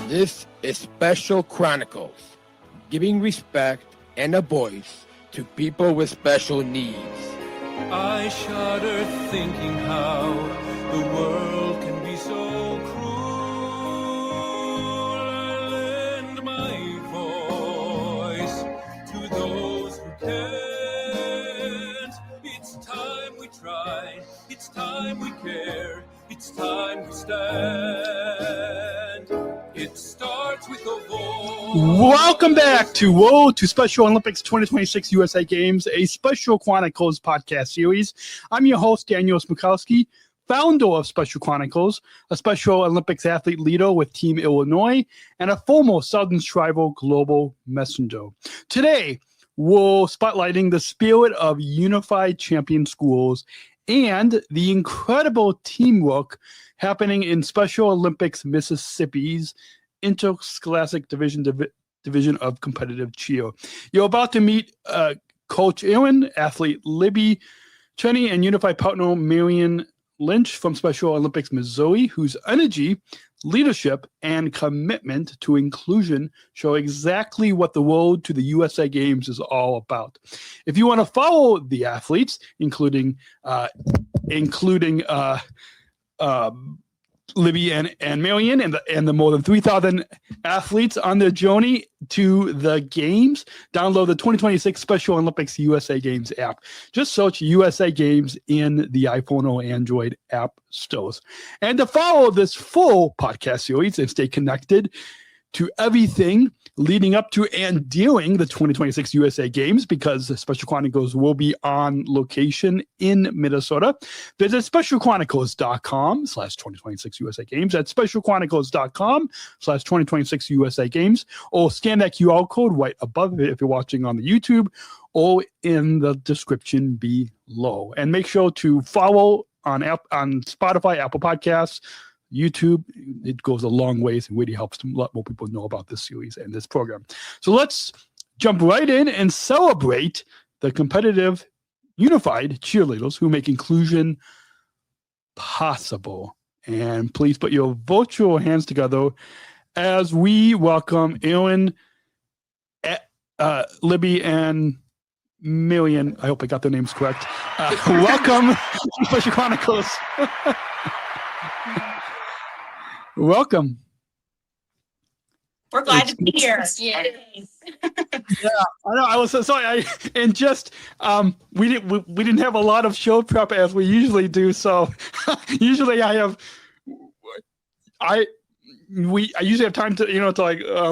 This is Special Chronicles, giving respect and a voice to people with special needs. I shudder thinking how the world can be so cruel. I lend my voice to those who can't. It's time we try, it's time we care, it's time we stand. It starts with a voice. Welcome back to Special Olympics 2026 USA Games, a Special Chronicles podcast series. I'm your host, Daniel Smrokowski, founder of Special Chronicles, a Special Olympics athlete leader with Team Illinois, and a former Southern Tribal Global Messenger. Today, we're spotlighting the spirit of unified champion schools and the incredible teamwork happening in Special Olympics Mississippi's Interscholastic Division of Competitive Cheer. You're about to meet Coach Erin, athlete Libby Cheney, and unified partner Marian Lynch from Special Olympics Missouri, whose energy, leadership, and commitment to inclusion show exactly what the road to the USA Games is all about. If you want to follow the athletes, including Libby and Marian and the more than 3,000 athletes on their journey to the games, download the 2026 Special Olympics USA Games app. Just search USA Games in the iPhone or Android app stores. And to follow this full podcast series and stay connected to everything leading up to and during the 2026 USA Games, because the Special Chronicles will be on location in Minnesota, visit specialchronicles.com/2026 USA Games. That's specialchronicles.com/2026 USA Games, or scan that QR code right above it if you're watching on the YouTube, or in the description below. And make sure to follow on Spotify, Apple Podcasts, YouTube. It goes a long ways and really helps to let more people know about this series and this program. So let's jump right in and celebrate the competitive, unified cheerleaders who make inclusion possible. And please put your virtual hands together as we welcome Erin, Libby, and Marian. I hope I got their names correct. Welcome to Special Chronicles. Welcome. We're glad to be here. Yes. Yeah, I know. I was so sorry. We didn't have a lot of show prep as we usually do. So usually I usually have time to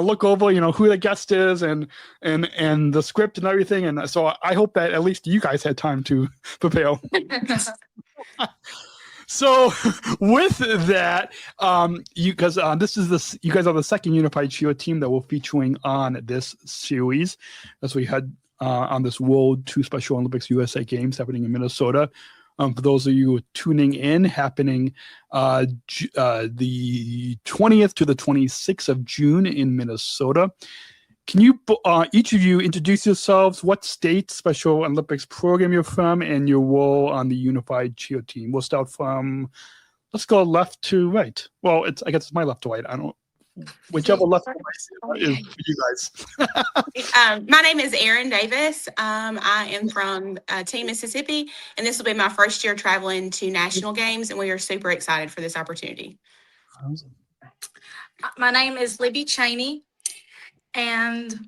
look over who the guest is and the script and everything. And so I hope that at least you guys had time to prepare. So with that, you guys are the second unified cheer team that we're featuring on this series, as we had on this World 2 Special Olympics USA Games happening in Minnesota. For those of you tuning in, happening the 20th to the 26th of June in Minnesota. Can you, each of you, introduce yourselves, what state Special Olympics program you're from, and your role on the unified cheer team? We'll start from, let's go left to right. Well, I guess it's my left to right. I don't, whichever left to right is for you guys. My name is Erin Davis. I am from Team Mississippi, and this will be my first year traveling to national games, and we are super excited for this opportunity. Awesome. My name is Libby Cheney. And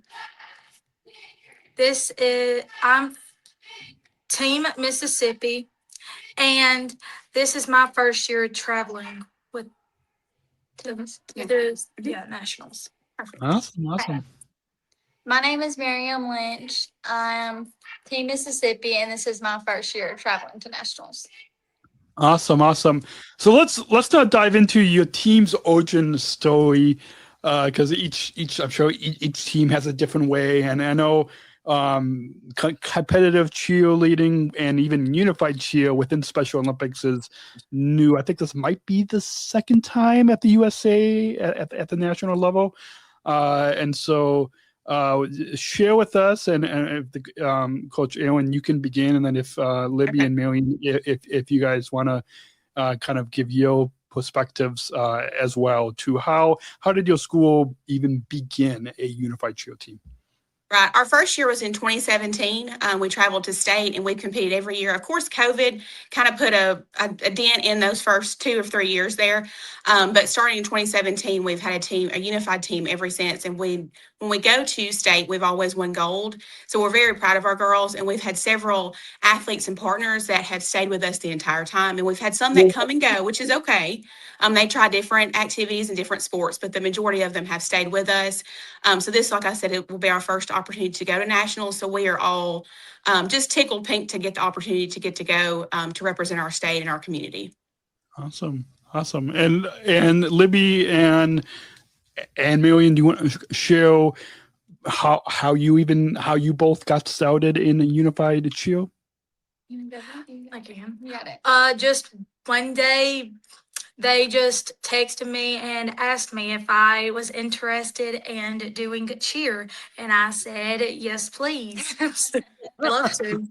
I'm Team Mississippi, and this is my first year traveling with nationals. Perfect. Awesome. My name is Marian Lynch. I'm Team Mississippi, and this is my first year traveling to nationals. Awesome. So let's not dive into your team's origin story. Because I'm sure each team has a different way, and I know competitive cheerleading and even unified cheer within Special Olympics is new. I think this might be the second time at the USA at the national level, and so share with us. And if Coach Erin, you can begin, and then if Libby and Marian, if you guys want to kind of give your perspectives as well. To how did your school even begin a unified cheer team? Right. Our first year was in 2017. We traveled to state and we competed every year. Of course, COVID kind of put a dent in those first 2 or 3 years there. But starting in 2017, we've had a unified team ever since. And when we go to state, we've always won gold. So we're very proud of our girls. And we've had several athletes and partners that have stayed with us the entire time. And we've had some that come and go, which is okay. They try different activities and different sports, but the majority of them have stayed with us. So this, like I said, it will be our first opportunity to go to nationals. So we are all just tickled pink to get the opportunity to go to represent our state and our community. Awesome. And Libby and Marian, do you want to share how you both got started in a unified cheer? I can. You got it. Just one day, they just texted me and asked me if I was interested in doing cheer, and I said yes, please. Love to.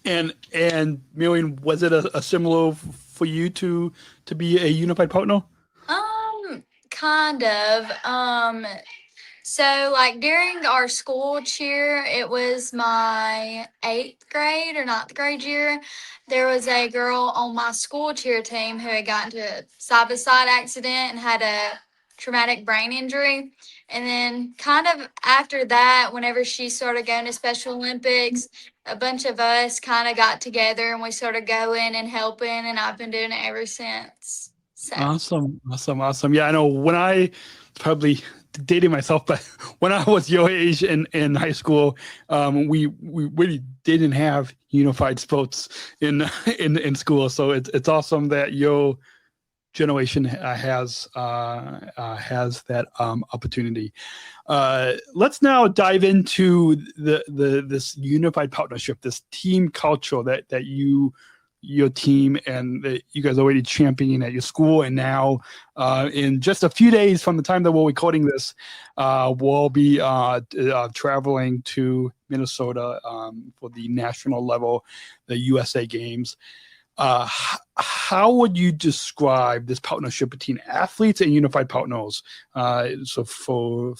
And Marian, was it a similar for you to be a unified partner? Kind of. So like during our school cheer, it was my 8th grade or 9th grade year. There was a girl on my school cheer team who had gotten into a side-by-side accident and had a traumatic brain injury. And then kind of after that, whenever she started going to Special Olympics, a bunch of us kind of got together and we started going and helping, and I've been doing it ever since. So. Awesome. Yeah, I know when I probably dating myself, but when I was your age in high school, we really didn't have unified sports in school. So it's awesome that your generation has that opportunity. Let's now dive into this unified partnership, this team culture that your team and that you guys are already championing at your school. And now in just a few days from the time that we're recording this, we'll be traveling to Minnesota for the national level, the USA Games. How would you describe this partnership between athletes and unified partners? So for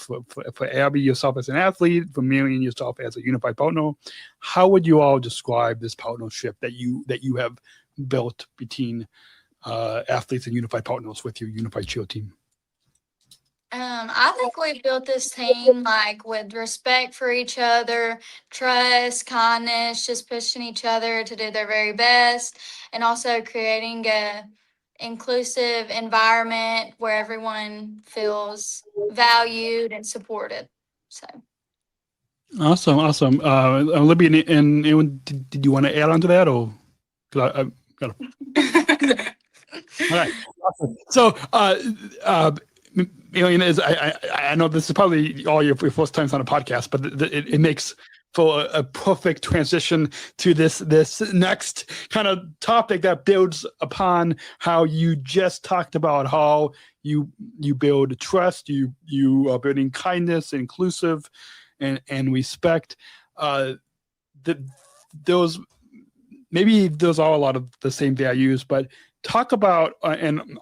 Abby, yourself as an athlete, for Marian, yourself as a unified partner, how would you all describe this partnership that you have built between athletes and unified partners with your unified cheer team? I think we built this team like with respect for each other, trust, kindness, just pushing each other to do their very best, and also creating a inclusive environment where everyone feels valued and supported. So. Awesome. Libby and anyone, did you want to add on to that, or? Because I got to. All right. Awesome. So. I know this is probably all your first times on a podcast, but it makes for a perfect transition to this next kind of topic that builds upon how you just talked about how you build trust, you are building kindness, inclusive, and respect. Those are a lot of the same values, but talk about and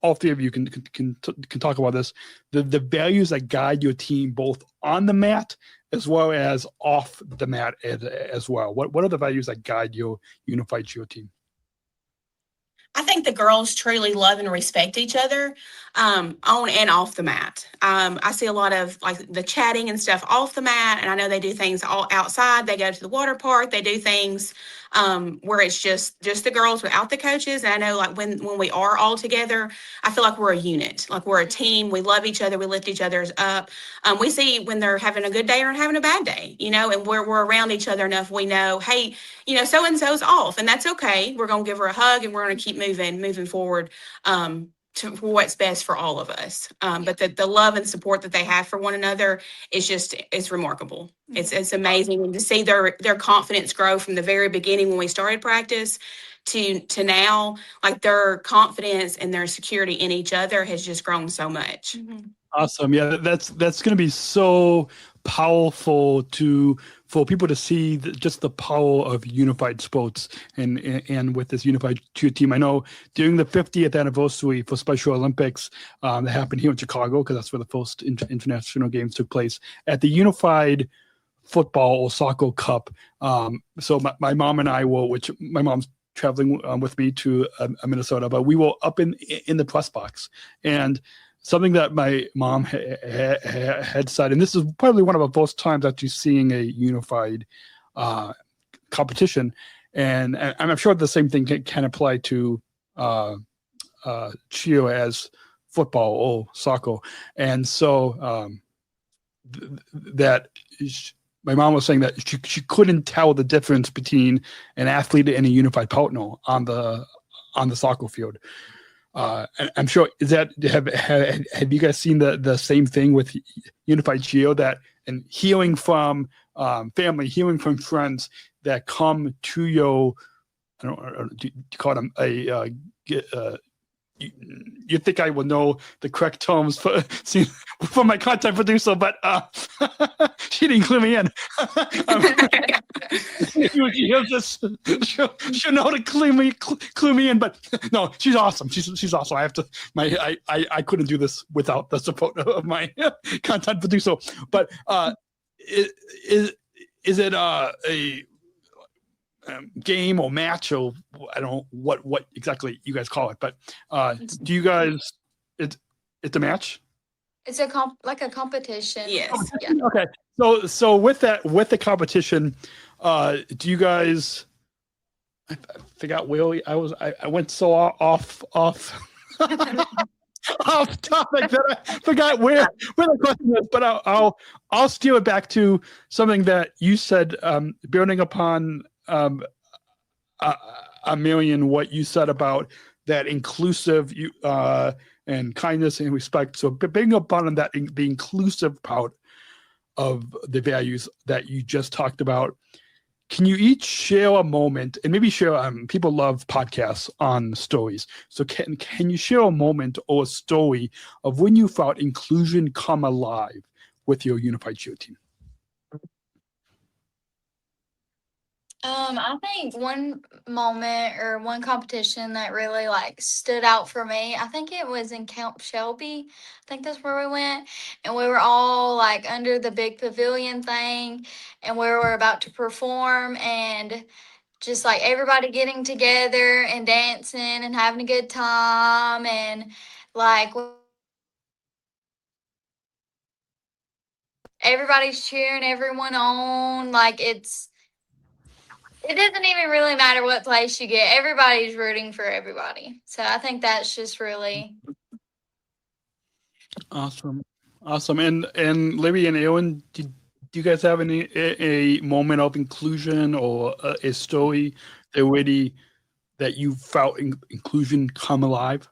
all three of you can talk about this, the values that guide your team both on the mat as well as off the mat as well. What are the values that guide your unified cheer team? I think the girls truly love and respect each other on and off the mat. I see a lot of like the chatting and stuff off the mat, and I know they do things all outside. They go to the water park. They do things where it's just the girls without the coaches. And I know like when we are all together, I feel like we're a unit, like we're a team. We love each other. We lift each other's up. We see when they're having a good day or having a bad day, and we're around each other enough. We know, hey, so-and-so's off, and that's okay. We're going to give her a hug and we're going to keep moving forward for what's best for all of us. But the love and support that they have for one another it's remarkable. It's amazing. And to see their confidence grow from the very beginning when we started practice to now, like their confidence and their security in each other has just grown so much. Awesome. Yeah, that's going to be so powerful for people to see just the power of unified sports and with this unified cheer team. I know during the 50th anniversary for Special Olympics that happened here in Chicago, because that's where the first international games took place, at the Unified Football or Soccer Cup. So my mom and I were, which my mom's traveling with me to Minnesota, but we were up in the press box, and something that my mom had said, and this is probably one of the first times actually seeing a unified competition, and I'm sure the same thing can apply to cheer as football or soccer. And so my mom was saying that she couldn't tell the difference between an athlete and a unified partner on the soccer field. And I'm sure have you guys seen the same thing with unified cheer, that and hearing from family, hearing from friends that come to your, I don't do you call them you think I will know the correct terms for my content producer, but she didn't clue me in. She'll know to clue me in, but no, she's awesome. She's awesome. I couldn't do this without the support of my content producer. But is it a game or match, or I don't know what exactly you guys call it, but do you guys, it's a match? It's like a competition. Yes. Yeah. Okay. So with the competition, do you guys, I forgot where I went so off off topic that I forgot where the question is, but I'll steer it back to something that you said, building upon Marian, what you said about that inclusive and kindness and respect. So being upon that, the inclusive part of the values that you just talked about, can you each share a moment, and maybe share, people love podcasts on stories. So can you share a moment or a story of when you felt inclusion come alive with your unified cheer team? I think one moment or one competition that really stood out for me, I think it was in Camp Shelby. I think that's where we went, and we were all under the big pavilion thing, and we were about to perform, and just everybody getting together and dancing and having a good time, and everybody's cheering everyone on. It doesn't even really matter what place you get. Everybody's rooting for everybody. So I think that's just really awesome. And Libby and Erin, do you guys have a moment of inclusion or a story that you felt inclusion come alive?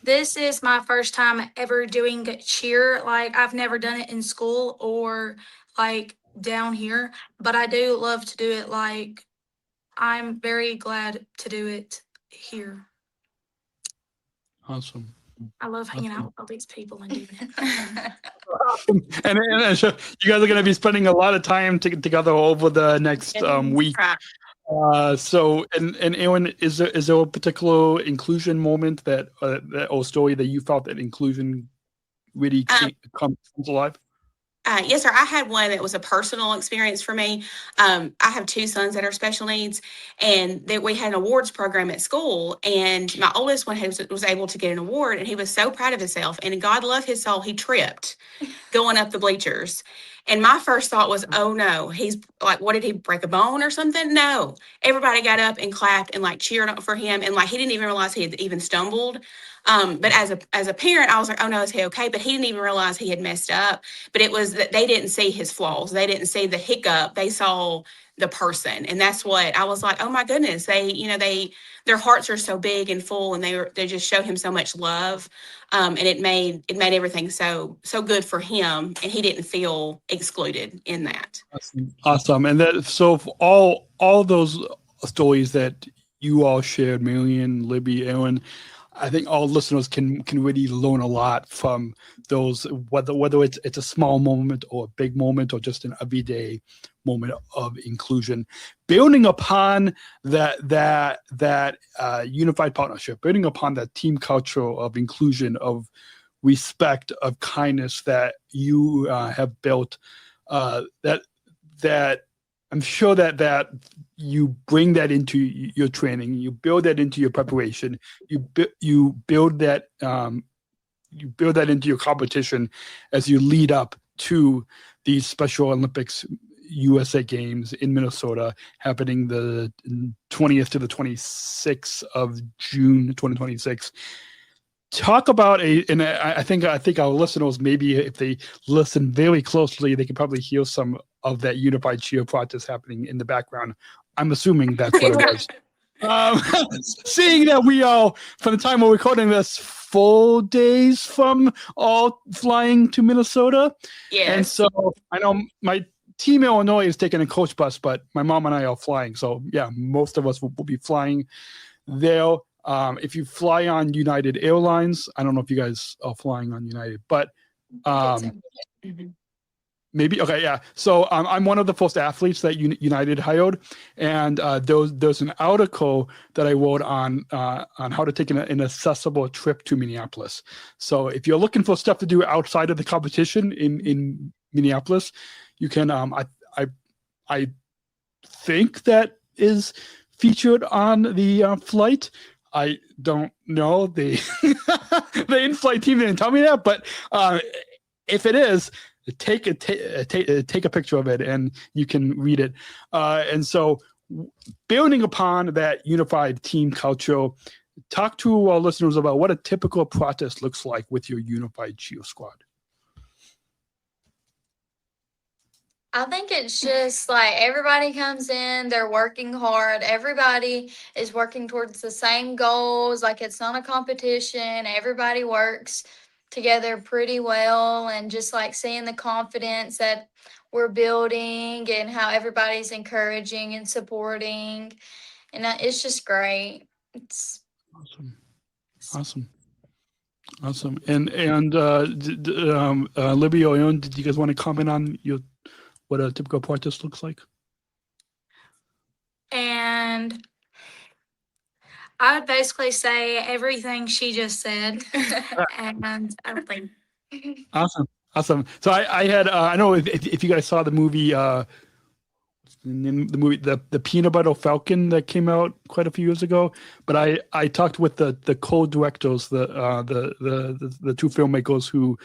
This is my first time ever doing cheer. I've never done it in school or down here, but I do love to do it. I'm very glad to do it here. Awesome. I love hanging out with all these people and doing it. and so you guys are going to be spending a lot of time together over the next week. So Erin, is there a particular inclusion moment that or story that you felt that inclusion really comes alive? Yes, sir. I had one that was a personal experience for me. I have two sons that are special needs, and we had an awards program at school, and my oldest one was able to get an award, and he was so proud of himself, and God love his soul, he tripped going up the bleachers. And my first thought was, oh no, he's what did he break a bone or something? No, everybody got up and clapped and cheered for him. And he didn't even realize he had even stumbled. But as a parent, I was like, oh no, is he okay? But he didn't even realize he had messed up. But it was that they didn't see his flaws. They didn't see the hiccup. They saw the person. And that's what I was like, oh my goodness, their hearts are so big and full, and they just showed him so much love. And it made everything so good for him, and he didn't feel excluded in that. Awesome. And that, so for all those stories that you all shared, Marian, Libby, Erin, I think all listeners can really learn a lot from those, whether it's a small moment or a big moment or just an everyday moment of inclusion, building upon that unified partnership, building upon that team culture of inclusion, of respect, of kindness that you have built. That I'm sure that you bring that into your training, you build that into your preparation, you build that into your competition as you lead up to these Special Olympics USA Games in Minnesota, happening the 20th to the 26th of June 2026. Talk about and I think our listeners, maybe if they listen very closely, they can probably hear some of that unified cheer practice happening in the background. I'm assuming that's what it was. Seeing that we are, from the time we're recording this, 4 days from all flying to Minnesota. Yes. And so I know my team in Illinois is taking a coach bus, but my mom and I are flying. So yeah, most of us will be flying there. If you fly on United Airlines, I don't know if you guys are flying on United, but maybe. Okay, yeah. So I'm one of the first athletes that United hired, and there's an article that I wrote on how to take an accessible trip to Minneapolis. So if you're looking for stuff to do outside of the competition in Minneapolis, you can. I think that is featured on the flight. I don't know. The in-flight team didn't tell me that, but if it is, take a picture of it and you can read it. And so, building upon that unified team culture, talk to our listeners about what a typical practice looks like with your unified cheer squad. I think it's just like everybody comes in, they're working hard. Everybody is working towards the same goals. Like it's not a competition. Everybody works together pretty well, and just like seeing the confidence that we're building and how everybody's encouraging and supporting. And it's just great. It's Awesome. And Libby or Erin, did you guys want to comment on what a typical practice looks like? And I would basically say everything she just said. And I don't think. Awesome. So I had I know if you guys saw the movie the Peanut Butter Falcon that came out quite a few years ago, but I talked with the co-directors, the two filmmakers who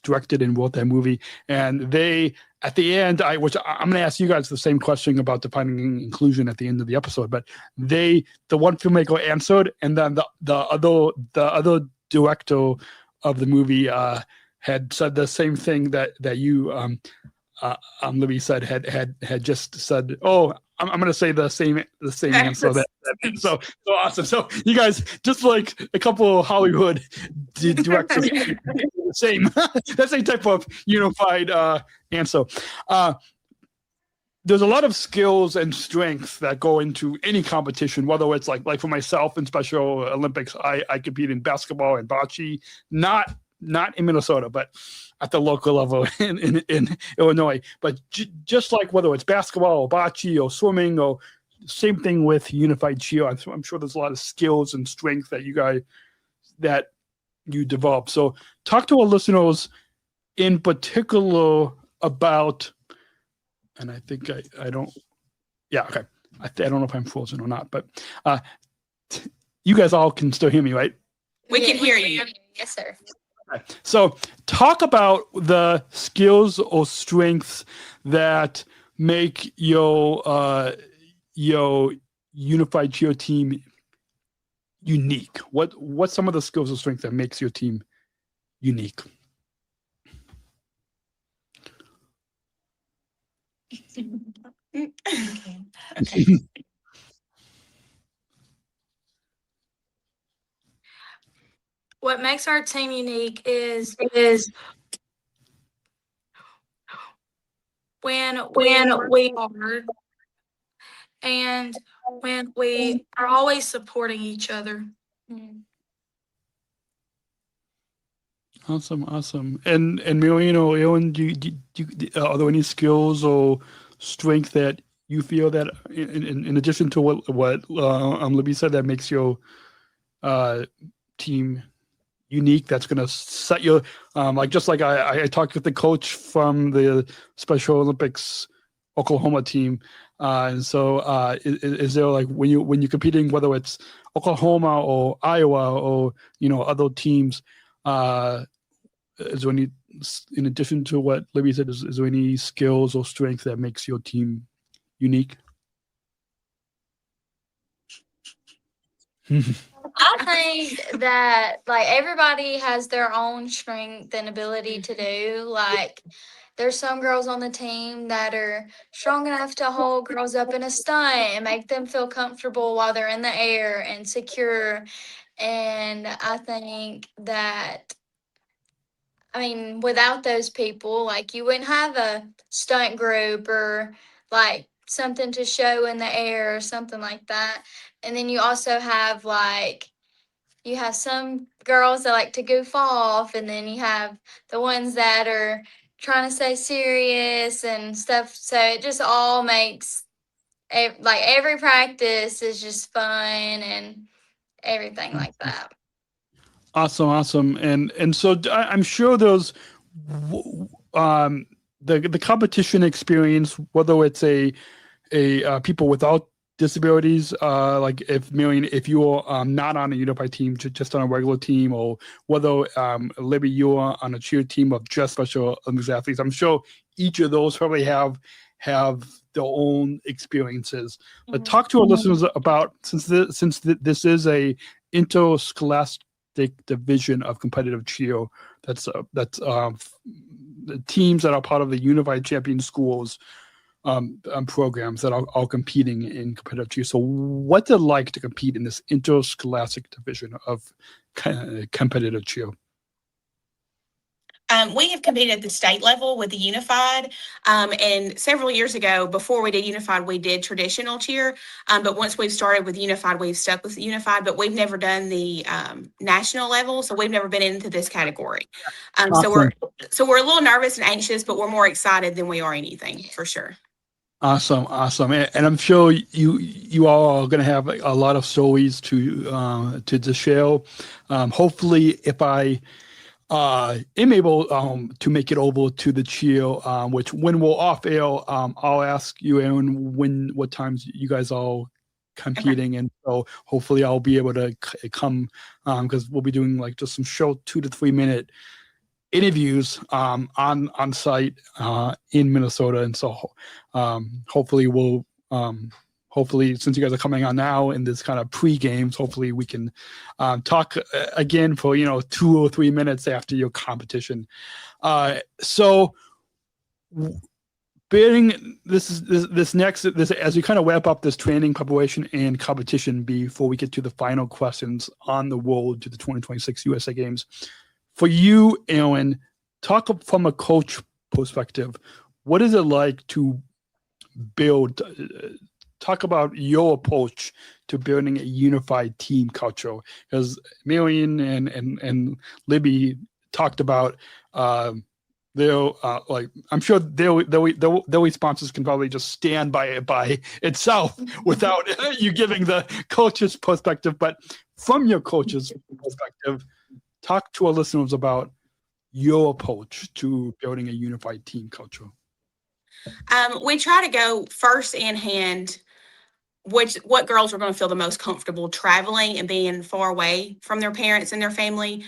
directed and wrote that movie, and they at the end, which I'm going to ask you guys the same question about defining inclusion at the end of the episode, but the one filmmaker answered, and then the other director of the movie had said the same thing that you Libby said had just said, oh, I'm going to say the same answer. So awesome. So you guys, just like a couple of Hollywood directors, same that same type of unified answer. There's a lot of skills and strengths that go into any competition, whether it's like for myself in Special Olympics, I compete in basketball and bocce, not in Minnesota, but at the local level in Illinois. But just like whether it's basketball or bocce or swimming, or same thing with unified cheer, I'm sure there's a lot of skills and strength that you develop. So talk to our listeners in particular about, and I think I don't, yeah, okay. I don't know if I'm frozen or not, but you guys all can still hear me, right? We can hear you. Yes, sir. So talk about the skills or strengths that make your unified cheer team unique. What's some of the skills or strengths that makes your team unique? Okay. What makes our team unique is when we are and when we are always supporting each other. Awesome. And Marian or Aaron, are there any skills or strength that you feel that in addition to what Libby said that makes your team unique, that's going to set your just like I talked with the coach from the Special Olympics Oklahoma team, and so is there like when you're competing, whether it's Oklahoma or Iowa or other teams, is there any, in addition to what Libby said, is there any skills or strength that makes your team unique? I think that like everybody has their own strength and ability to do. Like there's some girls on the team that are strong enough to hold girls up in a stunt and make them feel comfortable while they're in the air and secure. And I think that, I mean, without those people, like you wouldn't have a stunt group or like something to show in the air or something like that. And then you also have like, you have some girls that like to goof off, and then you have the ones that are trying to stay serious and stuff. So it just all makes like every practice is just fun and everything like that. Awesome. And so I'm sure those the competition experience, whether it's a people without disabilities, like if you're not on a unified team, just on a regular team, or whether Libby, you're on a cheer team of just Special Olympics athletes, I'm sure each of those probably have their own experiences. But talk to our listeners about, since this is a Interscholastic Division of competitive cheer, that's the teams that are part of the Unified Champion Schools programs that are all competing in competitive cheer. So what's it like to compete in this Interscholastic Division of competitive cheer? We have competed at the state level with the Unified, and several years ago, before we did Unified, we did traditional cheer. But once we've started with Unified, we've stuck with Unified. But we've never done the national level, so we've never been into this category. Awesome. So we're a little nervous and anxious, but we're more excited than we are anything, for sure. Awesome, and I'm sure you all are going to have a lot of stories to share. Hopefully, if I am able to make it over to the cheer, which when we're off air, I'll ask you, Aaron, what times you guys are competing, okay. And so hopefully I'll be able to come because we'll be doing like just some short 2 to 3 minute interviews on site in Minnesota, and so hopefully we'll hopefully, since you guys are coming on now in this kind of pre-games, hopefully we can talk again for 2 or 3 minutes after your competition. So bearing this as we kind of wrap up this training, preparation, and competition before we get to the final questions on the road to the 2026 USA Games. For you, Aaron, talk from a coach perspective. What is it like to build? Talk about your approach to building a unified team culture, because Marian and Libby talked about their like, I'm sure their responses can probably just stand by itself without you giving the coach's perspective. But from your coach's perspective, talk to our listeners about your approach to building a unified team culture. We try to go first in hand what girls are going to feel the most comfortable traveling and being far away from their parents and their family,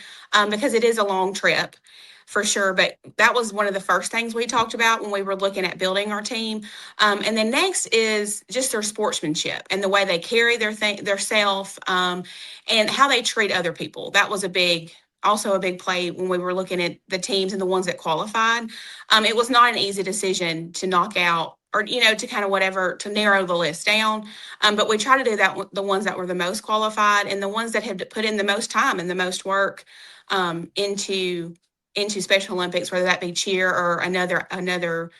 because it is a long trip for sure. But that was one of the first things we talked about when we were looking at building our team. And then next is just their sportsmanship and the way they carry their self, and how they treat other people. That was also a big play when we were looking at the teams and the ones that qualified. It was not an easy decision to knock out or, to kind of to narrow the list down. But we try to do that, the ones that were the most qualified and the ones that had put in the most time and the most work into Special Olympics, whether that be cheer or another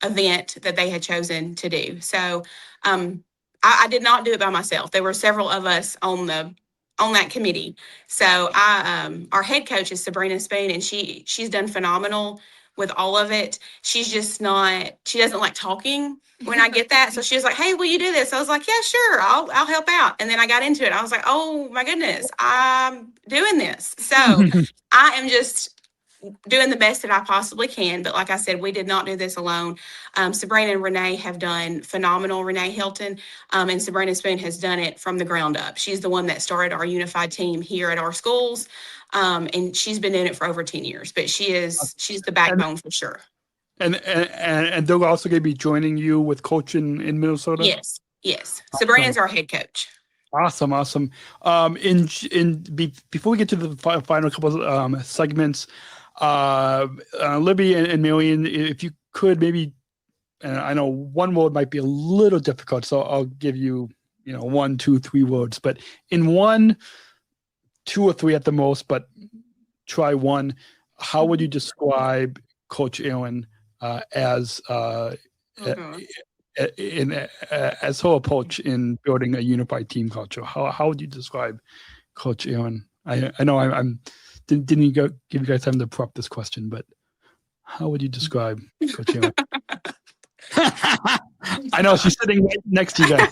event that they had chosen to do. So I did not do it by myself. There were several of us on on that committee. So our head coach is Sabrina Spoon, and she's done phenomenal with all of it. She's just not, she doesn't like talking when I get that. So she was like, hey, will you do this? I was like, yeah, sure. I'll help out. And then I got into it. I was like, oh my goodness, I'm doing this. So I am just doing the best that I possibly can. But like I said, we did not do this alone. Sabrina and Renee have done phenomenal. Renee Hilton and Sabrina Spoon has done it from the ground up. She's the one that started our unified team here at our schools. And she's been doing it for over 10 years, but she's the backbone for sure. And they're also going to be joining you with coaching in Minnesota? Yes. Sabrina's our head coach. Awesome. Before we get to the final couple of segments, Libby and Marian, if you could maybe, and I know one word might be a little difficult, so I'll give you, 1, 2, 3 words, but in 1, 2 or 3 at the most, but try 1. How would you describe Coach Erin as her approach in building a unified team culture? How would you describe Coach Erin? I know I'm didn't give you guys time to prep this question, but how would you describe Coach Erin? I know she's sitting right next to you guys.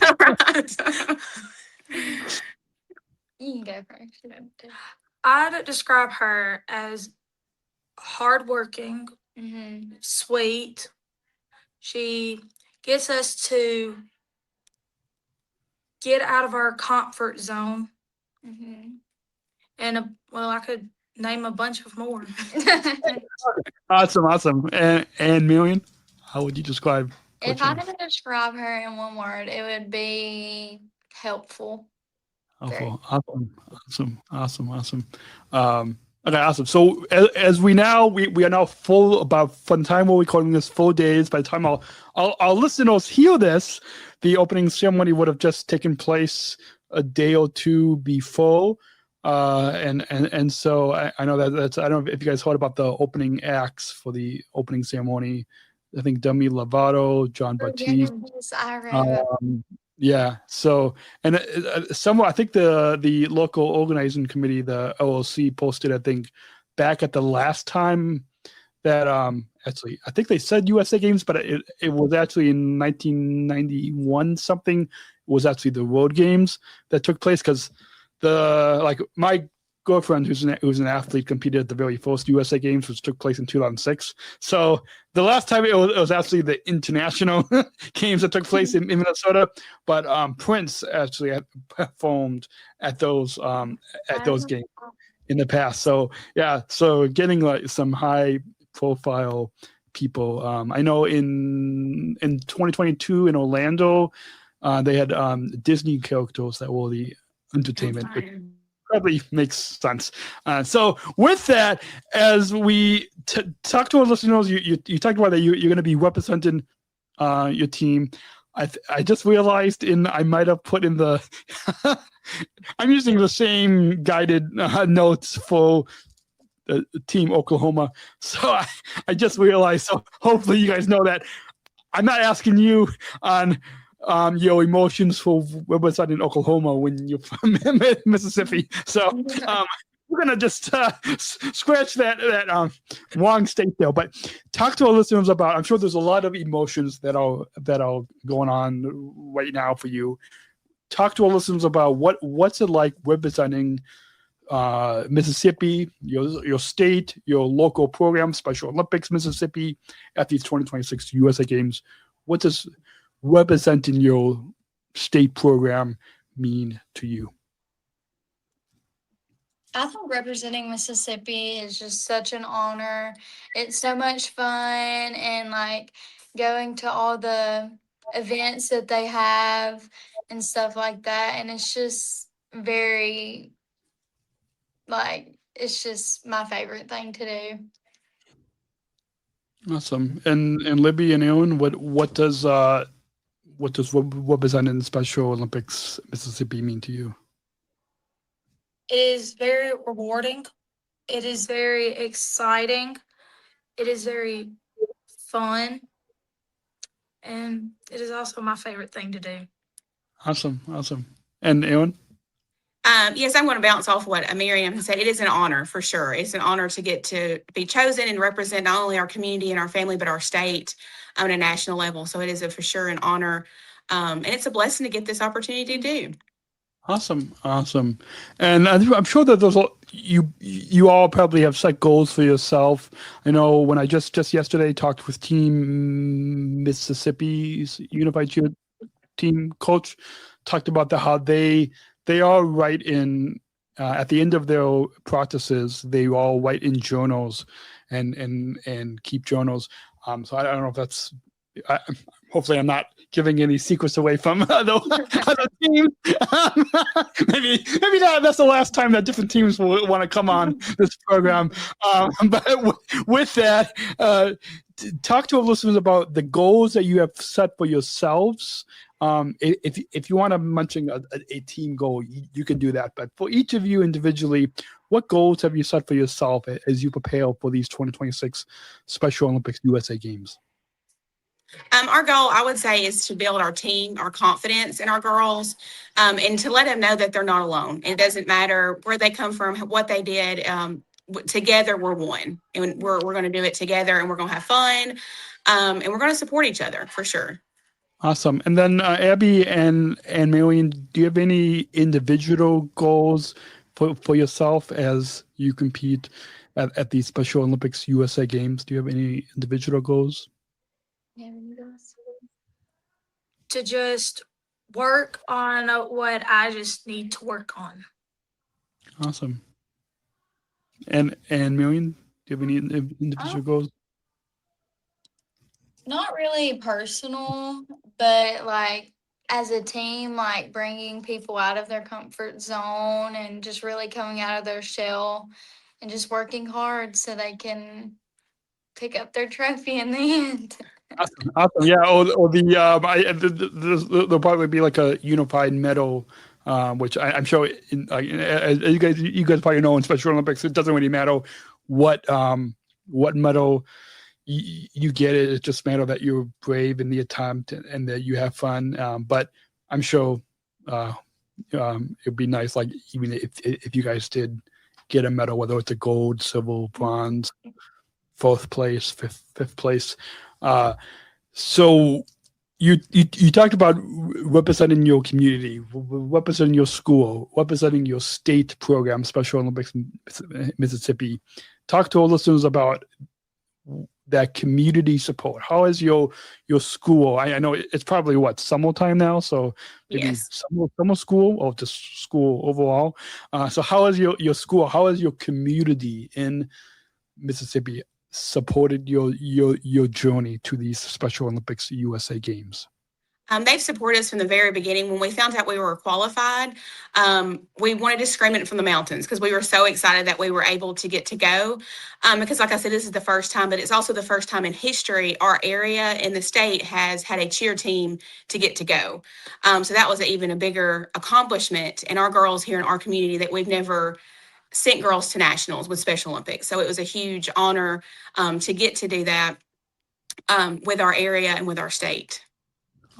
You can go first. I'd describe her as hardworking, sweet. She gets us to get out of our comfort zone. And I could name a bunch of more. Awesome. And Marian, how would you describe Coach If I Erin? had to describe her in one word, it would be helpful. Awesome. Okay, awesome. So as we are now full about from the time we're recording this full days. By the time our listeners hear this, the opening ceremony would have just taken place a day or two before. And so I know that's, I don't know if you guys heard about the opening acts for the opening ceremony. I think Demi Lovato, John Baptiste. Yes, I read Yeah. So, and I think the local organizing committee, the OLC, posted, I think, back at the last time that actually, I think they said USA Games, but it was actually in 1991 something. It was actually the World Games that took place, because my girlfriend, who's an athlete, competed at the very first USA Games, which took place in 2006. So the last time it was actually the international games that took place in Minnesota. But Prince actually had performed at those games in the past. So yeah, so getting like some high profile people. I know in 2022 in Orlando, they had Disney characters that were the entertainment. Probably makes sense. So with that, as we talk to our listeners, you talked about that you're going to be representing your team. I just realized I might have put in the I'm using the same guided notes for Team Oklahoma. So I just realized, so hopefully you guys know that I'm not asking you on your emotions for representing Oklahoma when you're from Mississippi. So we're gonna just scratch that wrong state there. But talk to our listeners about. I'm sure there's a lot of emotions that are going on right now for you. Talk to our listeners about what's it like representing Mississippi, your state, your local program, Special Olympics Mississippi, at these 2026 USA Games. What does representing your state program mean to you? I think representing Mississippi is just such an honor. It's so much fun, and like going to all the events that they have and stuff like that. And it's just very, it's just my favorite thing to do. Awesome. And Libby and Erin, what does representing the Special Olympics Mississippi mean to you? It is very rewarding. It is very exciting. It is very fun. And it is also my favorite thing to do. Awesome. And Erin? Yes, I'm going to bounce off what Marian said. It is an honor for sure. It's an honor to get to be chosen and represent not only our community and our family, but our state on a national level. So it is for sure an honor. And it's a blessing to get this opportunity to do. Awesome. And I'm sure that you all probably have set goals for yourself. I know when I just yesterday talked with Team Mississippi's Unified Cheer Team coach, talked about how they are right in at the end of their practices, they all write in journals and keep journals. So I don't know if that's. Hopefully, I'm not giving any secrets away from other teams. Maybe that's the last time that different teams will want to come on this program. But with that, talk to our listeners about the goals that you have set for yourselves. If you want to mention a team goal, you can do that. But for each of you individually, what goals have you set for yourself as you prepare for these 2026 Special Olympics USA Games? Our goal, I would say, is to build our team, our confidence in our girls, and to let them know that they're not alone. It doesn't matter where they come from, what they did. Together, we're one, and we're going to do it together, and we're going to have fun, and we're going to support each other for sure. Awesome. And then Abby and Marian, do you have any individual goals for yourself as you compete at the Special Olympics USA Games? Do you have any individual goals? To just work on what I just need to work on. Awesome. And Marian, do you have any individual goals? Not really personal, but like as a team, like bringing people out of their comfort zone and just really coming out of their shell and just working hard so they can pick up their trophy in the end. Awesome. Yeah. Or there'll probably be like a unified medal, which I'm sure as you guys probably know in Special Olympics, it doesn't really matter what medal you get. It just matter that you're brave in the attempt and that you have fun. But I'm sure it'd be nice, like even if you guys did get a medal, whether it's a gold, silver, bronze, fourth place, fifth place. So you talked about representing your community, representing your school, representing your state program, Special Olympics in Mississippi. Talk to our listeners about that community support. How is your school? I know it's probably summertime now, so maybe Yes. summer school or just school overall. So how is your school? How is your community in Mississippi supported your journey to these Special Olympics USA Games? They've supported us from the very beginning. When we found out we were qualified, we wanted to scream it from the mountains because we were so excited that we were able to get to go. Because like I said, this is the first time, but it's also the first time in history our area in the state has had a cheer team to get to go. So that was even a bigger accomplishment. And our girls here in our community that we've never sent girls to nationals with Special Olympics. So it was a huge honor to get to do that with our area and with our state.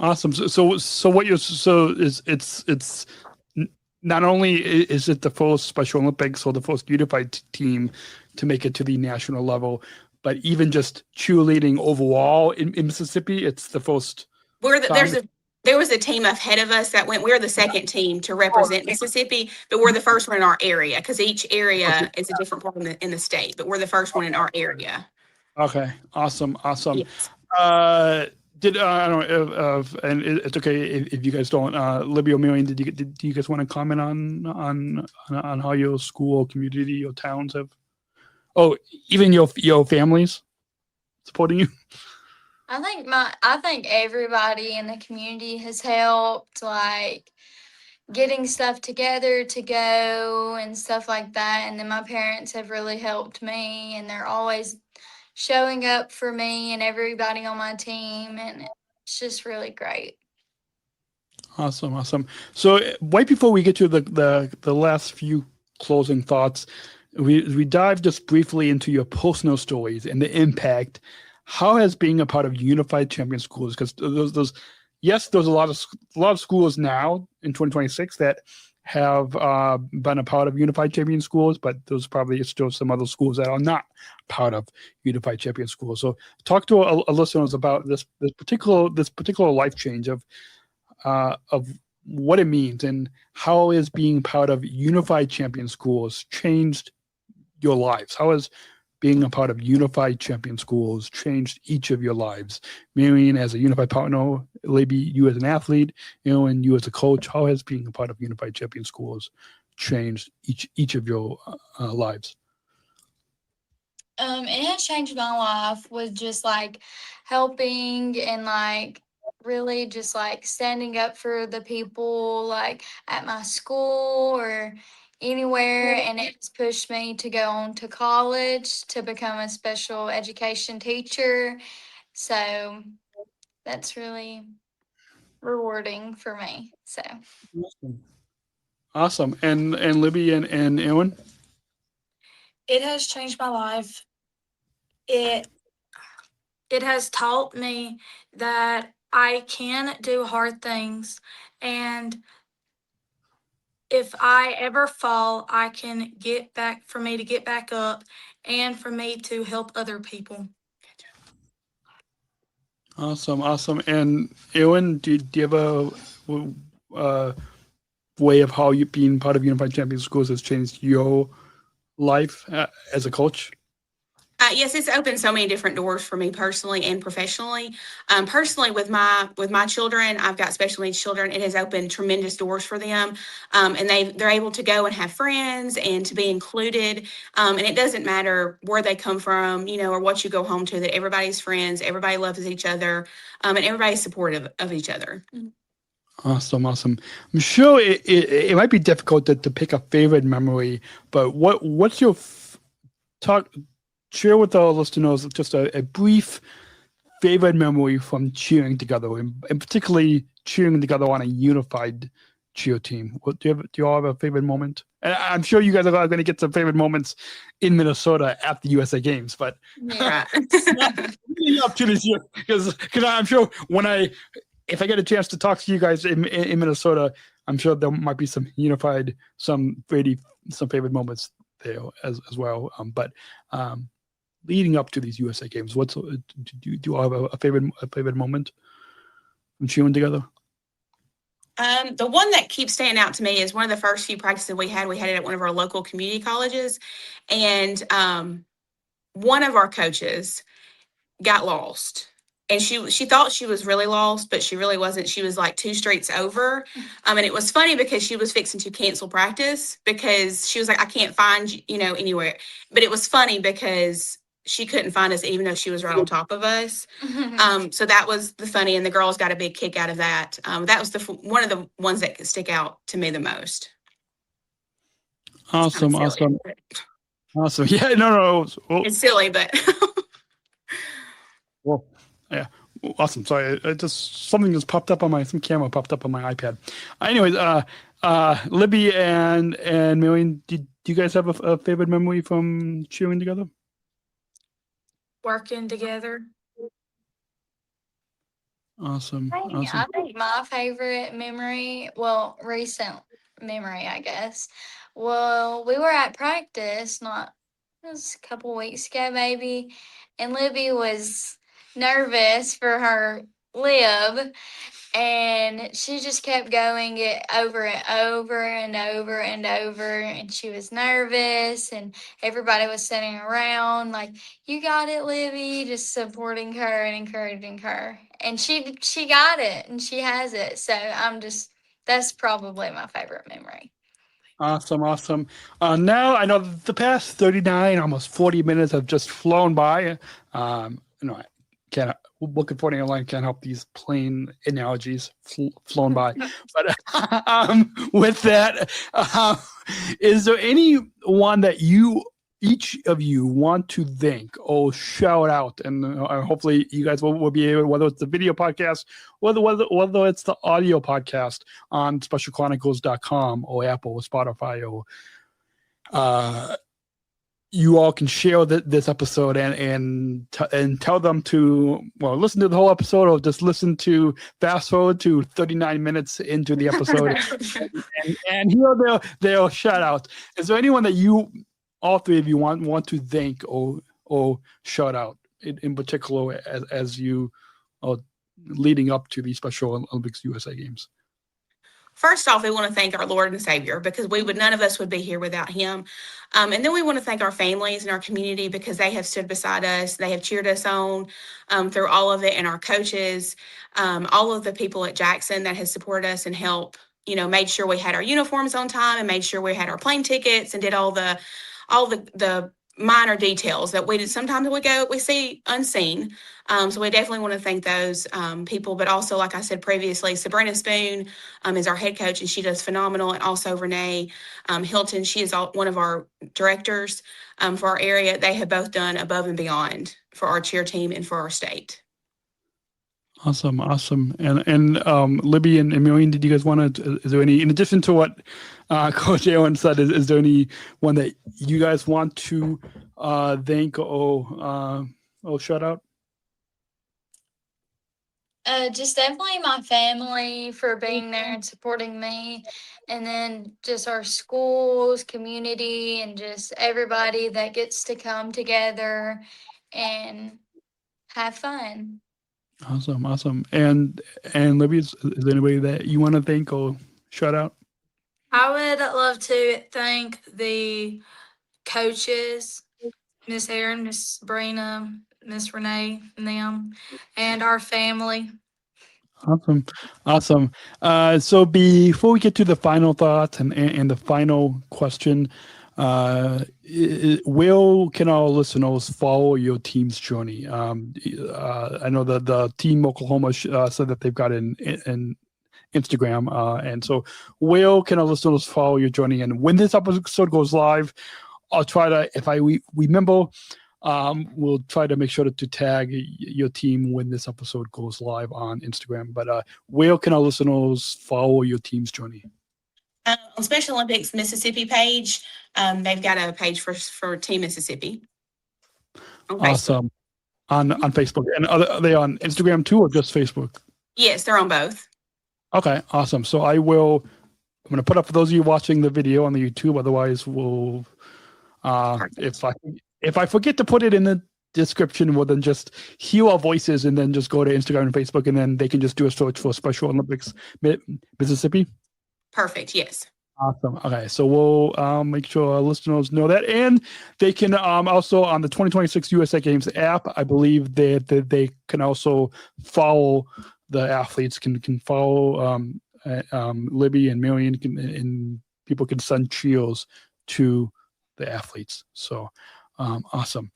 Awesome. So what it's not only is it the first Special Olympics or the first unified team to make it to the national level, but even just cheerleading overall in Mississippi, it's the first. There was a team ahead of us that went. We're the second team to represent Mississippi, but we're the first one in our area because each area is a different part in the state. But we're the first one in our area. Okay. Awesome. Yes. I don't know and it's okay if you guys don't. Libby or Marian, do you guys want to comment on how your school, community, your towns have? Oh, even your families supporting you. I think everybody in the community has helped, like getting stuff together to go and stuff like that. And then my parents have really helped me, and they're always showing up for me and everybody on my team, and it's just really great. Awesome. So right before we get to the last few closing thoughts, we dive just briefly into your personal stories and the impact. How has being a part of Unified Champion Schools, because there's a lot of schools now in 2026 that have been a part of Unified Champion Schools, but there's probably still some other schools that are not part of Unified Champion Schools. So talk to our listeners about this particular life change of what it means and how is being part of Unified Champion Schools changed your lives. How has being a part of Unified Champion Schools changed each of your lives? Marian as a Unified partner, Libby, you as an athlete, and you as a coach. How has being a part of Unified Champion Schools changed each of your lives? It has changed my life with just like helping and like really just like standing up for the people like at my school or anywhere, and it's pushed me to go on to college to become a special education teacher. So that's really rewarding for me. So Awesome. And Libby and Erin? It has changed my life. It has taught me that I can do hard things, and if I ever fall, I can get back, for me to get back up and for me to help other people. Awesome. And Erin, do you have a way of how you being part of Unified Champion Schools has changed your life as a coach? Yes, it's opened so many different doors for me personally and professionally. Personally, with my children, I've got special needs children. It has opened tremendous doors for them, and they're able to go and have friends and to be included. And it doesn't matter where they come from, or what you go home to. That everybody's friends, everybody loves each other, and everybody's supportive of each other. Awesome. I'm sure it might be difficult to pick a favorite memory, but what's your share with our listeners just a brief favorite memory from cheering together, and particularly cheering together on a unified cheer team. Do you all have a favorite moment? And I'm sure you guys are going to get some favorite moments in Minnesota at the USA Games, but Yeah. up to this year, because I'm sure if I get a chance to talk to you guys in Minnesota, I'm sure there might be some favorite moments there as well. But leading up to these USA Games, do you all have a favorite moment from cheering together? The one that keeps standing out to me is one of the first few practices we had it at one of our local community colleges, and one of our coaches got lost. And she thought she was really lost, but she really wasn't. She was like 2 streets over. And it was funny because she was fixing to cancel practice because she was like, I can't find you, anywhere. But it was funny because she couldn't find us, even though she was right on top of us. So that was the funny, and the girls got a big kick out of that. That was one of the ones that could stick out to me the most. Awesome. Yeah, no. It's silly, but well, yeah, awesome. Sorry, something just popped up on some camera popped up on my iPad. Anyways, Libby and Marian, do you guys have a favorite memory from cheering together? Working together. Awesome. I think my favorite memory, recent memory, I guess. Well, we were at practice, it was a couple weeks ago maybe, and Libby was nervous for her lib, and she just kept going it over and over and over and over, and she was nervous, and everybody was sitting around like, you got it, Libby, just supporting her and encouraging her, and she got it, and she has it. So that's probably my favorite memory. Awesome. Now I know the past 39, almost 40 minutes have just flown by. Looking for an airline can't help these plain analogies flown by. But with that, is there anyone that each of you want to thank or shout out? And hopefully you guys will be able, whether it's the video podcast, whether it's the audio podcast on specialchronicles.com or Apple or Spotify or you all can share this episode and tell them to listen to the whole episode, or just listen to fast forward to 39 minutes into the episode and hear their shout out. Is there anyone that you, all three of you, want to thank or shout out in particular as you are leading up to the Special Olympics USA Games? First off, we want to thank our Lord and Savior, because none of us would be here without him. And then we want to thank our families and our community, because they have stood beside us. They have cheered us on through all of it, and our coaches, all of the people at Jackson that has supported us and helped, made sure we had our uniforms on time and made sure we had our plane tickets and did all the minor details that sometimes we see unseen. So we definitely want to thank those people, but also, like I said previously, Sabrina Spoon is our head coach, and she does phenomenal. And also Renee Hilton, she is one of our directors for our area. They have both done above and beyond for our cheer team and for our state. Awesome. And Libby and Marian, did you guys is there any, in addition to what Coach Erin said, is there any one that you guys want to thank or shout out? Just definitely my family for being there and supporting me, and then just our schools, community, and just everybody that gets to come together and have fun. Awesome. And Libby, is there anybody that you want to thank or shout out? I would love to thank the coaches, Miss Erin, Miss Sabrina, Miss Renee, and them, and our family. Awesome. So before we get to the final thoughts and the final question, where can our listeners follow your team's journey? I know that the team Oklahoma said that they've got an Instagram, and so where can our listeners follow your journey? And when this episode goes live, I'll try to, if I remember, we'll try to make sure to tag your team when this episode goes live on Instagram. But where can our listeners follow your team's journey? On Special Olympics Mississippi page, they've got a page for Team Mississippi. Awesome. On Facebook. And are they on Instagram too, or just Facebook? Yes, they're on both. Okay, awesome. So I'm going to put up, for those of you watching the video on the YouTube, otherwise we'll, if I forget to put it in the description, we'll then just hear our voices and then just go to Instagram and Facebook, and then they can just do a search for Special Olympics Mississippi. Perfect. Yes. Awesome. Okay, so we'll make sure our listeners know that, and they can also on the 2026 USA Games app, I believe that they can also follow the athletes. Can follow Libby and Marian, and people can send cheers to the athletes. So awesome.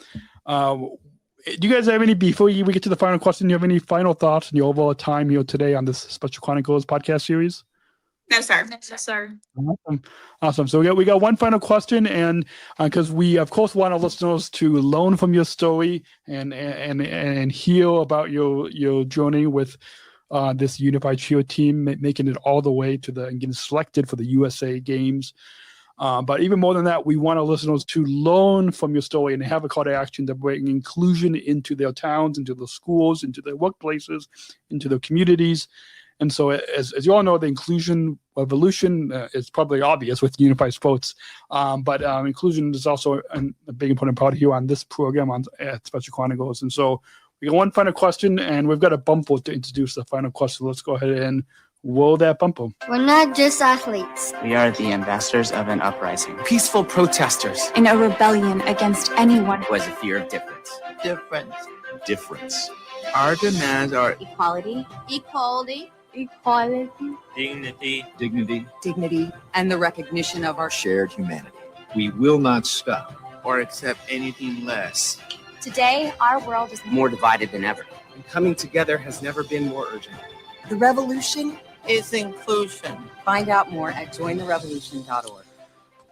Do you guys have any, before we get to the final question, do you have any final thoughts on your overall time here today on this Special Chronicles podcast series? No, sir. No, sir. Awesome. So we got one final question, and because we of course want our listeners to learn from your story and hear about your journey with this unified cheer team, making it all the way to and getting selected for the USA Games. But even more than that, we want our listeners to learn from your story and have a call to action to bring inclusion into their towns, into their schools, into their workplaces, into their communities. And so, as you all know, the inclusion revolution is probably obvious with unified sports, but inclusion is also a big important part here on this program at Special Chronicles. And so, we got one final question, and we've got a bumper to introduce the final question. Let's go ahead and roll that bumper. We're not just athletes. We are the ambassadors of an uprising. Peaceful protesters. In a rebellion against anyone who has a fear of difference. Difference. Our demands are equality. Dignity, and the recognition of our shared humanity. We will not stop or accept anything less. Today, our world is more divided than ever. And coming together has never been more urgent. The revolution is inclusion. Find out more at jointherevolution.org.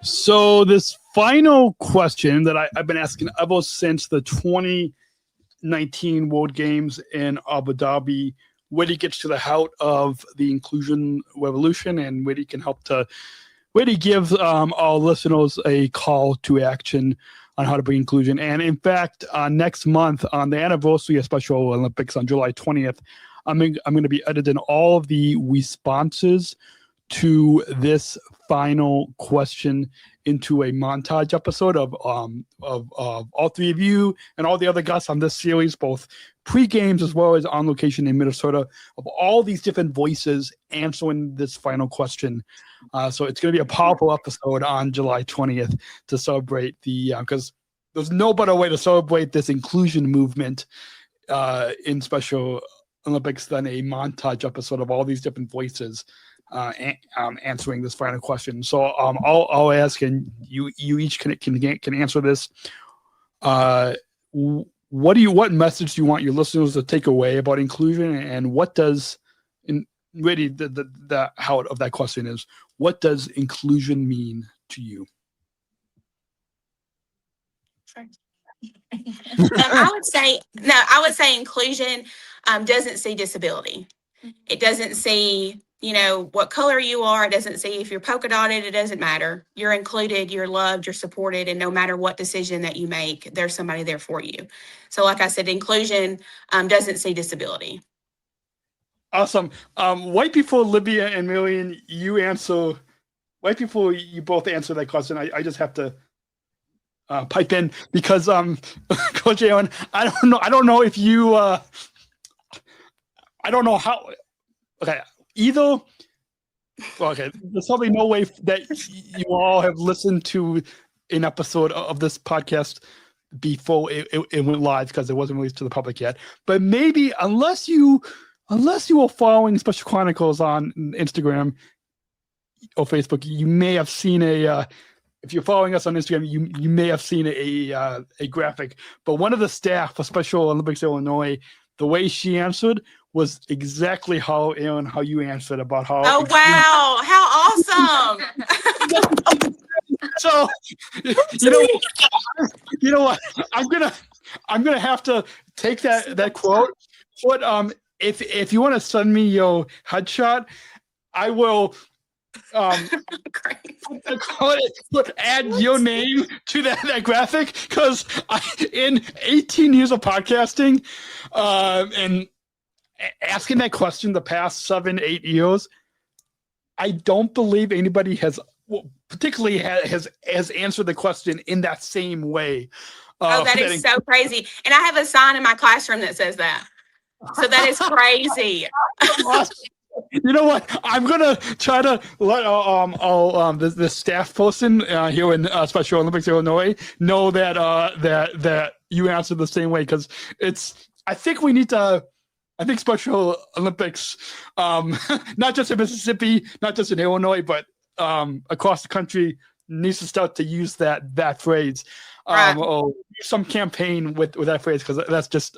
So this final question that I've been asking ever since the 2019 World Games in Abu Dhabi, really gets to the heart of the inclusion revolution and really can help to really give our listeners a call to action on how to bring inclusion. And in fact, next month on the anniversary of Special Olympics on July 20th, I'm going to be editing all of the responses to this final question into a montage episode of all three of you and all the other guests on this series, both pre-games as well as on location in Minnesota, of all these different voices answering this final question. So it's going to be a powerful episode on July 20th to celebrate because there's no better way to celebrate this inclusion movement in Special Olympics than a montage episode of all these different voices answering this final question. So I'll ask, and you each can answer this. What message do you want your listeners to take away about inclusion, and what does really the how of that question is, what does inclusion mean to you? I would say inclusion doesn't see disability. It doesn't see, what color you are. It doesn't see if you're polka dotted. It doesn't matter. You're included, you're loved, you're supported, and no matter what decision that you make, there's somebody there for you. So like I said, inclusion doesn't see disability. Awesome. Right before Libby and Marian, right before you both answer that question, I just have to pipe in because Coach Erin, I don't know if you I don't know how. Okay, there's probably no way that you all have listened to an episode of this podcast before it went live because it wasn't released to the public yet. But maybe unless you are following Special Chronicles on Instagram or Facebook, you may have seen if you're following us on Instagram, you may have seen a graphic. But one of the staff for Special Olympics Illinois, the way she answered was exactly how you answered about how. Oh wow! How awesome! So you know what? I'm gonna have to take that quote. But if you want to send me your headshot, I will. Add your name to that graphic because in 18 years of podcasting and asking that question the past 7-8 years, I don't believe anybody has answered the question in that same way. That is so crazy. And I have a sign in my classroom that says that. So that is crazy. You know what? I'm gonna try to let the staff person here in Special Olympics Illinois know that you answered the same way because I think Special Olympics, not just in Mississippi, not just in Illinois, but across the country, needs to start to use that phrase. Right. Or some campaign with that phrase because that's just.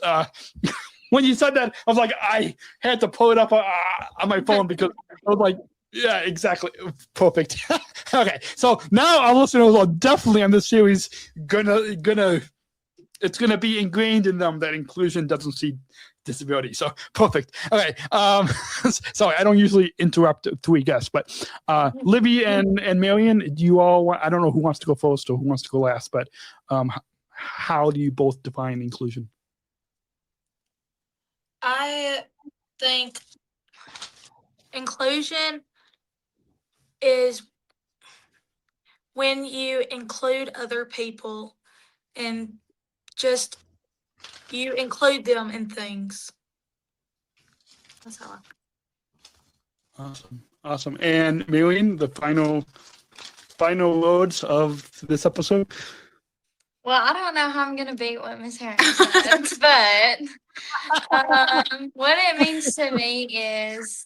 When you said that, I was like, I had to pull it up on my phone because I was like, yeah, exactly. Perfect. Okay. So now our listeners are definitely on this series it's gonna be ingrained in them that inclusion doesn't see disability. So perfect. Okay. Sorry, I don't usually interrupt three guests, but Libby and Marian, do you all I don't know who wants to go first or who wants to go last, but how do you both define inclusion? I think inclusion is when you include other people and just you include them in things. That's how Awesome. And Marian, the final words of this episode? Well, I don't know how I'm going to beat what Miss Erin said, but what it means to me is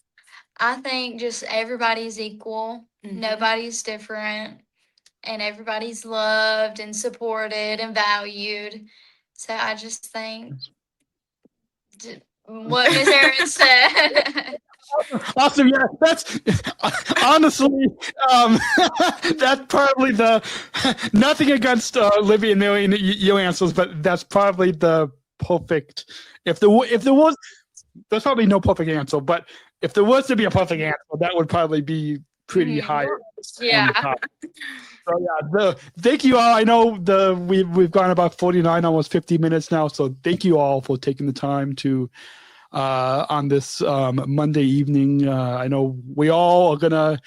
I think just everybody's equal. Mm-hmm. Nobody's different. And everybody's loved and supported and valued. So I just think what Miss Erin said. Awesome. Yeah, that's honestly, that's probably nothing against Libby and Marian, your answers, but that's probably the perfect. If there was, there's probably no perfect answer, but if there was to be a perfect answer, that would probably be pretty high. Yeah. On the top. So thank you all. I know we've gone about 49, almost 50 minutes now. So thank you all for taking the time to on this Monday evening. I know we all are gonna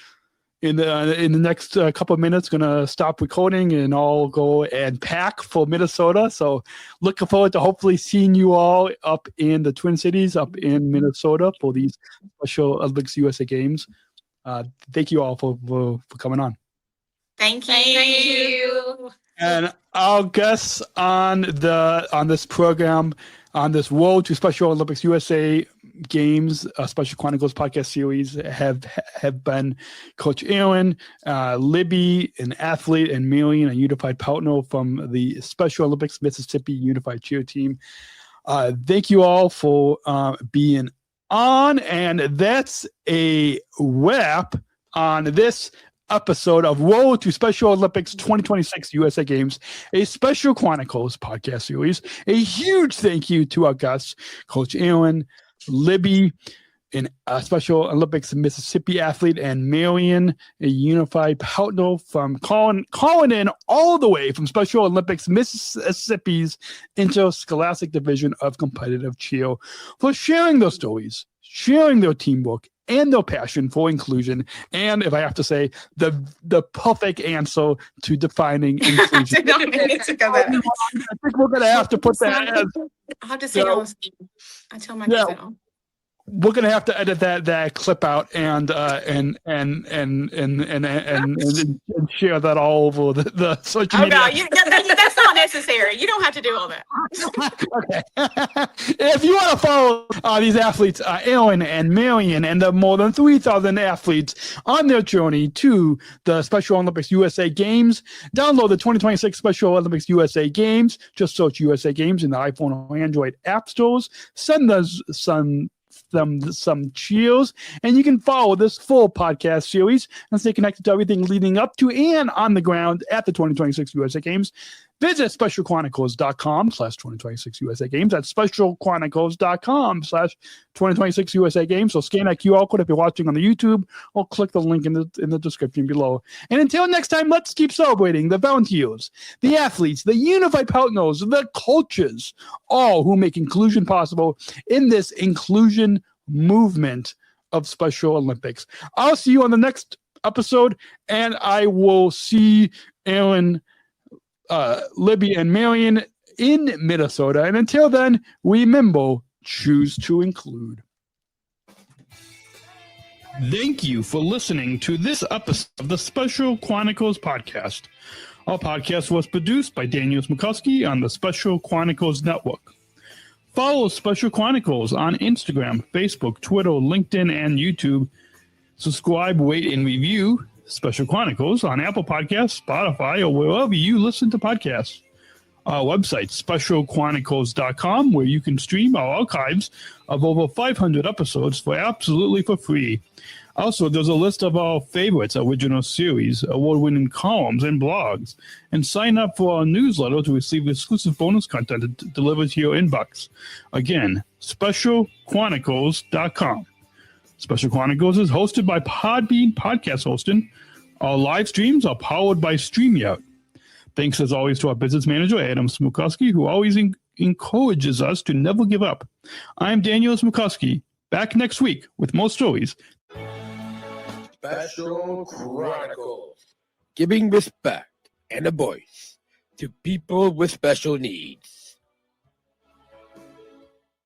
in the next couple of minutes gonna stop recording and all go and pack for Minnesota. So looking forward to hopefully seeing you all up in the Twin Cities, up in Minnesota for these Special Olympics USA Games. Thank you all for coming on. Thank you. Thank you. And our guests on this program, on this Road to Special Olympics USA Games Special Chronicles Podcast Series, have been Coach Erin, Libby, an athlete, and Marian, a unified partner from the Special Olympics Mississippi Unified Cheer Team. Thank you all for being on, and that's a wrap on this episode of Road to Special Olympics 2026 USA Games, a Special Chronicles podcast series. A huge thank you to our guests, Coach Erin, Libby, a Special Olympics Mississippi athlete, and Marian, a unified partner from calling in all the way from Special Olympics Mississippi's Interscholastic Division of Competitive Cheer, for sharing their stories, sharing their teamwork, and their passion for inclusion, and if I have to say, the perfect answer to defining inclusion. I think we're gonna have to put that as. I have to say, I tell my kids that. We're gonna have to edit that clip out and share that all over the social media. Oh no, that's not necessary. You don't have to do all that. Okay. If you want to follow these athletes, Erin and Marian, and the more than 3,000 athletes on their journey to the Special Olympics USA Games, download the 2026 Special Olympics USA Games. Just search USA Games in the iPhone or Android app stores. Send us some cheers, and you can follow this full podcast series and stay connected to everything leading up to and on the ground at the 2026 USA Games. Visit specialchronicles.com/2026 USA Games. That's specialchronicles.com/2026 USA Games. So scan that QR code if you're watching on the YouTube, or click the link in the description below. And until next time, let's keep celebrating the volunteers, the athletes, the unified partners, the coaches, all who make inclusion possible in this inclusion movement of Special Olympics. I'll see you on the next episode, and I will see Erin, Libby, and Marian in Minnesota. And until then, remember, choose to include. Thank you for listening to this episode of the Special Chronicles Podcast. Our podcast was produced by Daniel Smrokowski on the Special Chronicles Network. Follow Special Chronicles on Instagram, Facebook, Twitter, LinkedIn, and YouTube. Subscribe, rate, and review Special Chronicles on Apple Podcasts, Spotify, or wherever you listen to podcasts. Our website, specialchronicles.com, where you can stream our archives of over 500 episodes for free. Also, there's a list of our favorites, original series, award-winning columns, and blogs. And sign up for our newsletter to receive exclusive bonus content delivered to your inbox. Again, specialchronicles.com. Special Chronicles is hosted by Podbean Podcast Hosting. Our live streams are powered by StreamYard. Thanks as always to our business manager, Daniel Smrokowski, who always encourages us to never give up. I'm Daniel Smrokowski, back next week with more stories. Special Chronicles, giving respect and a voice to people with special needs.